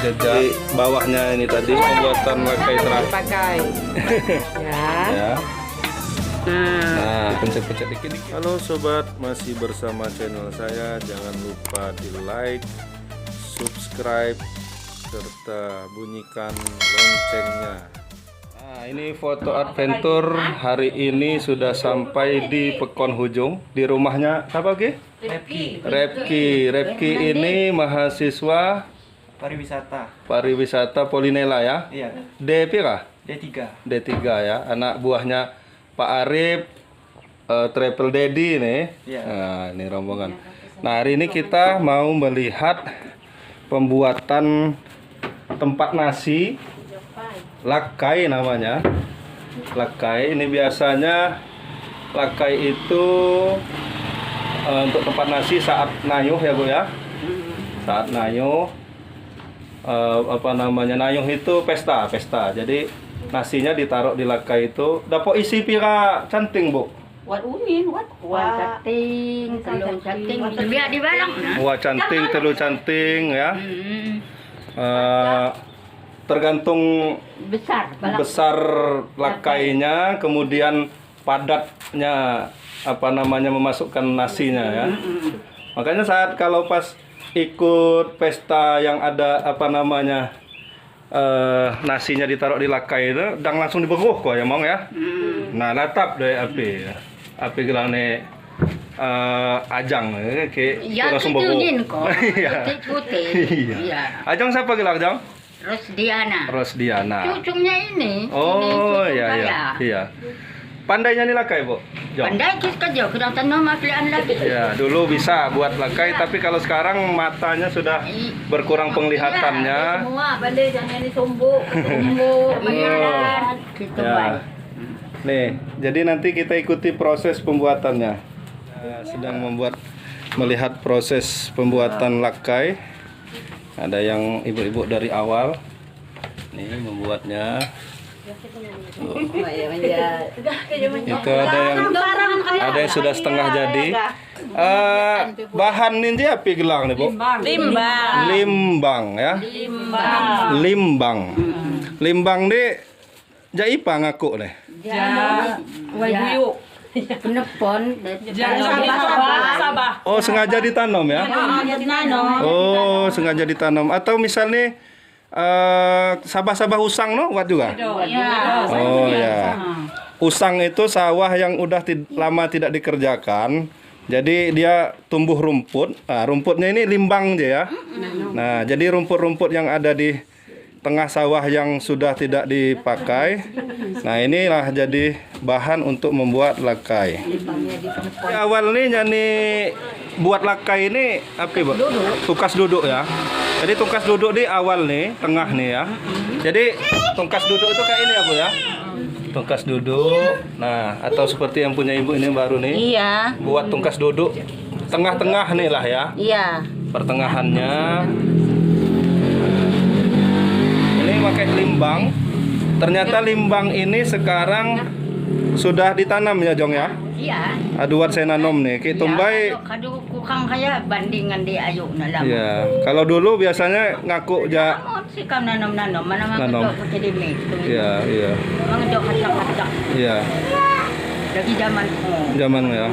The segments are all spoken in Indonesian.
jejak di bawahnya ini tadi pembuatan lakai terakhir. Pakai. Ya. Nah, pencet-pencet dikit-dikit. Halo sobat, masih bersama channel saya. Jangan lupa di like, subscribe, serta bunyikan loncengnya. Nah, ini foto adventure hari ini sudah sampai di Pekon Hujung, di rumahnya siapa Ki? Repki ini mahasiswa pariwisata Polinela ya? Iya. D pira? D3 ya, anak buahnya Pak Arif, Triple Daddy nih. Iya. Nah, ini rombongan. Nah, hari ini kita mau melihat pembuatan tempat nasi lakai namanya. Lakai ini biasanya lakai itu untuk tempat nasi saat nayuh ya Bu ya. Saat nayuh nayuh itu pesta. Jadi nasinya ditaruh di lakai itu. Dapat isi pira canting Bu? Wat unin, wat canting, telur canting, biar di barang. Wah canting, telur canting ya. Tergantung besar lakainya, kemudian padatnya memasukkan nasinya ya. Makanya saat kalau pas ikut pesta yang ada nasinya ditaruh di lakai itu, dan langsung diberuh kok ya mong ya. Nah latap deh api gelane ajang kayak langsung beruh. Iya. Ajang siapa gelar Ajang? Rosdiana. Cucunya ini. Oh iya. Pandainya nih lakai Bu? Pandai kerja, kurang tanam aflian lagi. Ya, dulu bisa buat lakai, tapi kalau sekarang matanya sudah berkurang penglihatannya. Semua pandai jangan ditumbuk. Ya. Nih, jadi nanti kita ikuti proses pembuatannya. Sedang melihat proses pembuatan lakai. Ada yang ibu-ibu dari awal. Nih membuatnya. Itu ada yang sudah setengah jadi. Bahan ini apa gelang nih Bu? Limbang ya. Limbang nih jaipa ngaku nih. Penepon Oh sengaja ditanam ya? Oh sengaja ditanam. Atau misalnya sabah-sabah usang no buat juga? Oh ya. Usang itu sawah yang udah lama tidak dikerjakan. Jadi dia tumbuh rumput. Nah, rumputnya ini limbang aja ya. Nah, jadi rumput-rumput yang ada di tengah sawah yang sudah tidak dipakai. Nah, inilah jadi bahan untuk membuat lakai. Di awal nih jadi buat lakai ini apa Bu? Tungkas duduk ya. Jadi tungkas duduk di awal nih, tengah nih ya. Jadi tungkas duduk itu kayak ini ya Bu ya. Tungkas duduk. Nah, atau seperti yang punya Ibu ini baru nih. Iya. Buat tungkas duduk tengah-tengah nih lah ya. Iya. Pertengahannya. Ini pakai limbang. Ternyata limbang ini sekarang sudah ditanam ya Jong ya. Iya. Aduan saya nanom nih. Ki tumbai. Kadu kurang kaya bandingan di ayu na lang. Iya. Kalau dulu biasanya ngaku ja. Si kam nanam mana Nanam. mga pakai demi. Iya. Mga do kacak. Iya. Lagi zaman Zaman ya.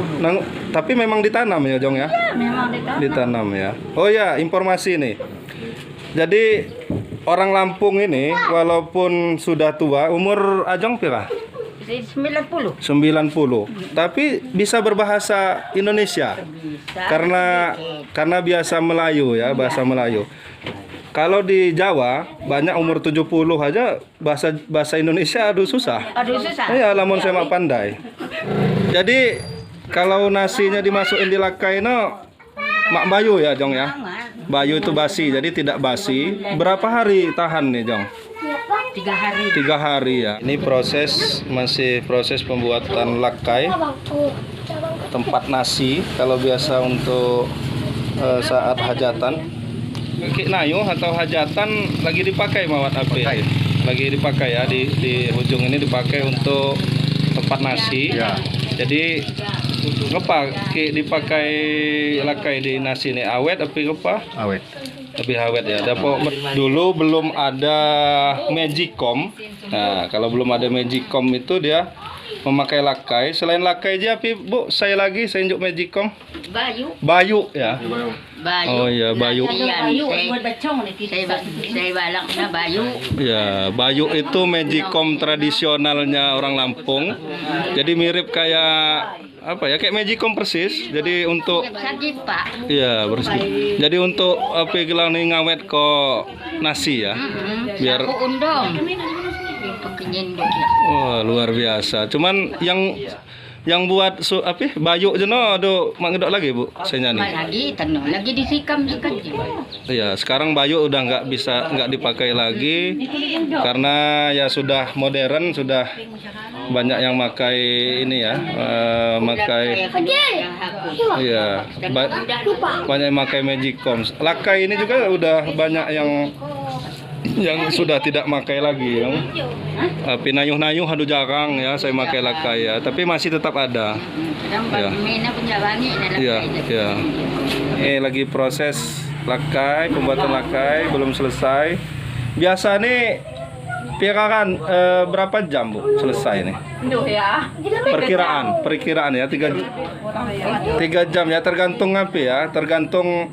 Tapi memang ditanam ya Jong ya. Iya, memang Ditanam ya. Oh ya, informasi nih. Jadi orang Lampung ini walaupun sudah tua, umur Ajong pira? 90. 90. Tapi bisa berbahasa Indonesia. Karena biasa Melayu ya, bahasa Melayu. Kalau di Jawa banyak umur 70 aja bahasa Indonesia aduh susah. Ya lamun saya mak pandai. Jadi kalau nasinya dimasukin di lakai no mak bayu ya Jong ya. Bayu itu basi, jadi tidak basi. Berapa hari tahan nih Jong? 3 hari ya. Ini masih proses pembuatan lakai tempat nasi. Kalau biasa untuk saat hajatan, nayuh atau hajatan lagi dipakai mawat api. Lagi dipakai ya di ujung ini dipakai untuk tempat nasi. Ya. Jadi dipakai lakai di nasi ini awet api apa? Lebih awet ya. Dulu belum ada Magicom. Nah, kalau belum ada Magicom itu dia memakai lakai. Selain lakai aja, Bu, saya injuk Magicom. Bayu ya. Bayu. Oh iya, Bayu. Saya balaknya Bayu. Ya, Bayu itu Magicom tradisionalnya orang Lampung. Jadi mirip kayak apa ya? Kayak Magicom persis. Jadi untuk Sakit Pak. iya, bersih. Jadi untuk apa gelang ini ngawet kok nasi ya. Biar Aku undang. Pakai nyendok ya. wah, luar biasa. Cuman yang buat Bayu je no do mangedok lagi, Bu. Saya nyanyi. Lagi tenang, lagi disikam sekali. Iya, sekarang Bayu udah nggak dipakai lagi karena ya sudah modern, sudah banyak yang makai ini ya, makai iya, banyak yang makai Magicom. Lakai ini juga udah banyak yang sudah tidak makai lagi ya. Pinayuh-nayuh aduh jarang ya saya makai lakai ya, tapi masih tetap ada. Ya. Iya, iya. Ini lagi proses lakai, pembuatan lakai belum selesai. Biasa nih perkiraan berapa jam, Bu, selesai nih? Perkiraan ya 3 jam ya, tergantung tergantung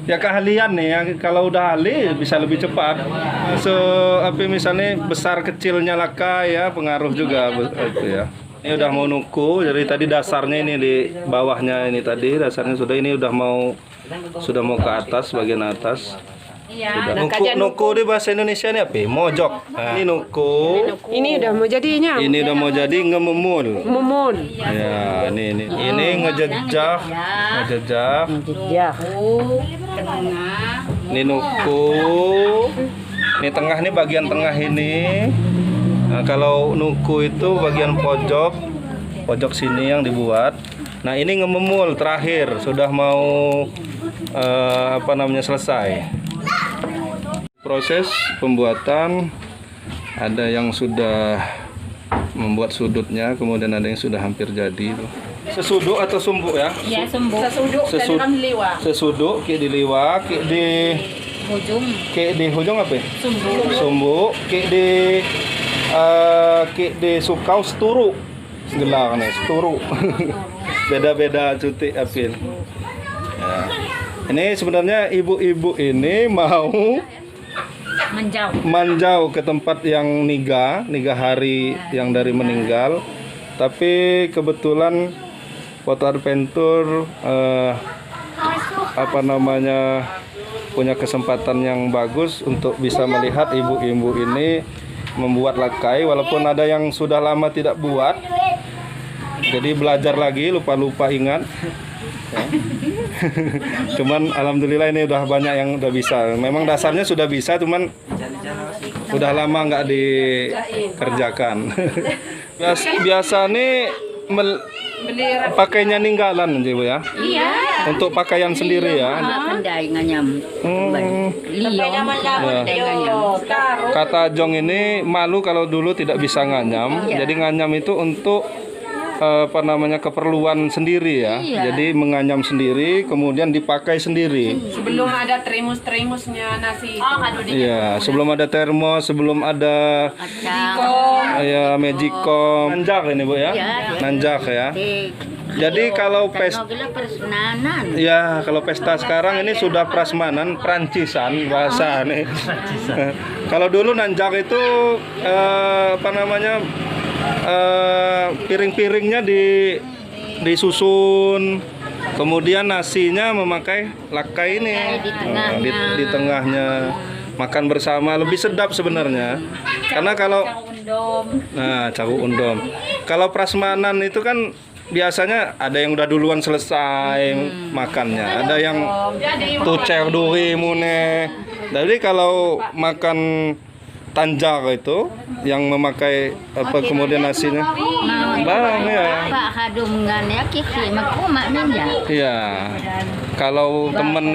ya keahlian nih ya. Kalau udah ahli bisa lebih cepat. Misalnya besar kecilnya lakai ya pengaruh juga itu ya. Ini udah mau nuku, jadi tadi dasarnya ini di bawahnya ini tadi dasarnya sudah mau ke atas, bagian atas. Sudah. Nuku di bahasa Indonesia ini apa? Mojok. Nah, ini nuku. Ini udah mau jadinya. Ini udah mau jadi ngemumul. Mumun. Ya, ini ngejejak. Ya. Ini nuku. Ini tengah nih, bagian tengah ini. Nah, kalau nuku itu bagian pojok sini yang dibuat. Nah, ini ngememul terakhir, sudah mau selesai. Proses pembuatan ada yang sudah membuat sudutnya, kemudian ada yang sudah hampir jadi. Sesuduk atau sumbuk ya? Ya sembuh. Sesuduk, kayak diliwak, kayak di Ujung. Kayak di hujung apa? Sumbuk, kayak di sukau seturu. Gelar nih, seturu. Beda-beda cuti apin. Ya. Ini sebenarnya ibu-ibu ini mau manjau ke tempat yang niga hari yang dari meninggal, tapi kebetulan Foto Adventure punya kesempatan yang bagus untuk bisa melihat ibu-ibu ini membuat lakai, walaupun ada yang sudah lama tidak buat, jadi belajar lagi, lupa ingat. Cuman alhamdulillah ini udah banyak yang udah bisa. Memang dasarnya sudah bisa, cuman udah lama nggak dikerjakan. Biasa nih pakainya ninggalan aja, Bu ya. Iya. Untuk pakaian sendiri ya. Pandai nganyam. Kata Jong ini malu kalau dulu tidak bisa nganyam. Jadi nganyam itu untuk keperluan sendiri ya. Iya. Jadi menganyam sendiri, kemudian dipakai sendiri. Sebelum ada termos-termosnya nasi. Iya, sebelum ada termos, sebelum ada ya Magicom. Nanjak ini, Bu ya. Nanjak ya. Jadi kalau kalau pesta sekarang ini sudah prasmanan, Prancisan bahasa nih. Kalau dulu nanjak itu piring-piringnya disusun, kemudian nasinya memakai lakai ini di tengahnya, makan bersama lebih sedap sebenarnya. Karena kalau caku undom, kalau prasmanan itu kan biasanya ada yang udah duluan selesai makannya, ada yang tucer duri mune. Jadi kalau makan tanjar itu yang memakai kemudian nasinya barang ya. Iya. Kalau temen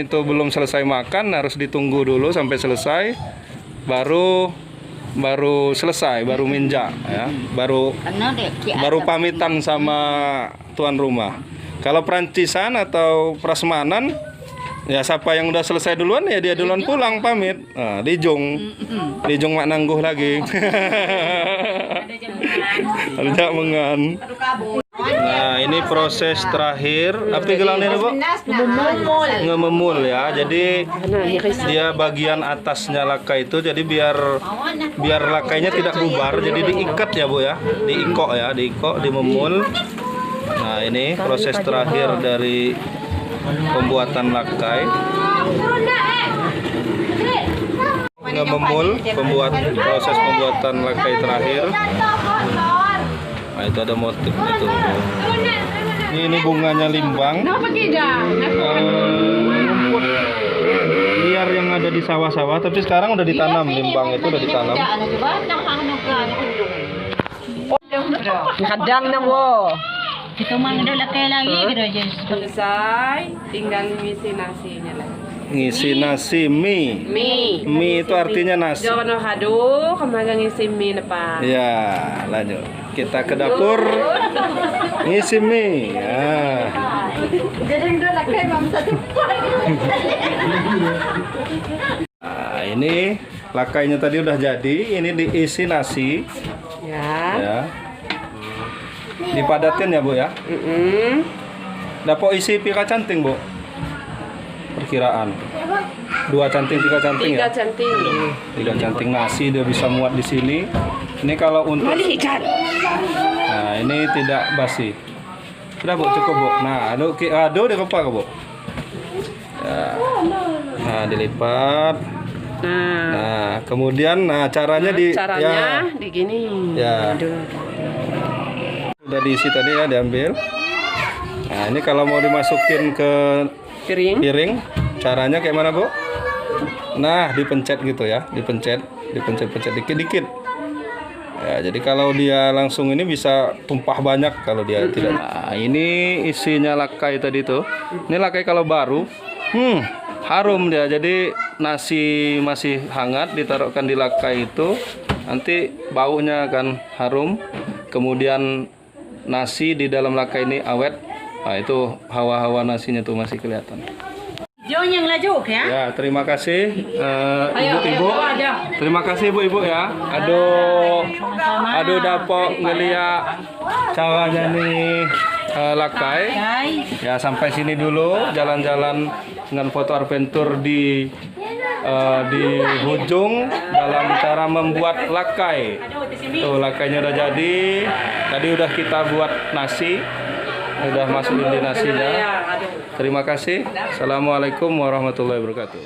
itu belum selesai makan, harus ditunggu dulu sampai selesai, baru selesai, baru minjak ya, baru pamitan sama tuan rumah. Kalau Prancisan atau prasmanan Ya siapa yang udah selesai duluan ya dia duluan pulang pamit. Nah, Dijung mak nangguh lagi. Ada mengan. Nah ini proses terakhir. Apa gelang ini bu? Ngememul ya. Jadi dia bagian atasnya lakai itu. Jadi biar lakainya tidak bubar. Jadi diikat ya bu ya. Diikok, dimemul. Nah ini proses terakhir dari pembuatan lakai. Ngememul, proses pembuatan lakai terakhir. Nah itu ada motif itu. Ini bunganya limbang. Rumput liar yang ada di sawah-sawah, tapi sekarang udah ditanam limbang itu udah ditanam. Kadang na mo. Ito mang udah lakay lagi gitu aja. Selesai, tinggal ngisi nasinya lagi. Ngisi nasi mie. Mie itu artinya nasi. Jono hado, kemaga ngisi mie na pa. Ya, lanjut. Kita ke dapur ngisi mie. Ya. Nah, ini lakainya tadi udah jadi. Ini diisi nasi. Ya. Dipadatin ya bu ya. Dapat isi pika canting bu. Perkiraan 2 canting 3 canting ya. 3 canting. 3 canting nasi dia bisa muat di sini. Ini kalau untuk nah ini tidak basi. Sudah bu cukup bu. Nah aduh dikepak bu. Ya. Nah dilipat. Nah kemudian caranya caranya di gini. Ya. Udah diisi tadi ya diambil. Nah ini kalau mau dimasukin ke piring caranya kayak mana bu? Nah dipencet gitu ya, dipencet dikit-dikit. Ya jadi kalau dia langsung ini bisa tumpah banyak kalau dia tidak. Nah ini isinya lakai tadi tuh. Ini lakai kalau baru, harum dia. Jadi nasi masih hangat ditaruhkan di lakai itu, nanti baunya akan harum. Kemudian nasi di dalam lakai ini awet. Nah itu hawa-hawa nasinya tuh masih kelihatan. Jauh yang lajuk ya. Ya terima kasih ibu-ibu. Terima kasih ibu-ibu ya. Aduh dapok ngeliat caranya nih lakai. Ya sampai sini dulu jalan-jalan dengan foto adventure di Hujung dalam cara membuat lakai. Tuh lakainya udah jadi. Tadi udah kita buat nasi. Udah masukin di nasinya. Terima kasih. Assalamualaikum warahmatullahi wabarakatuh.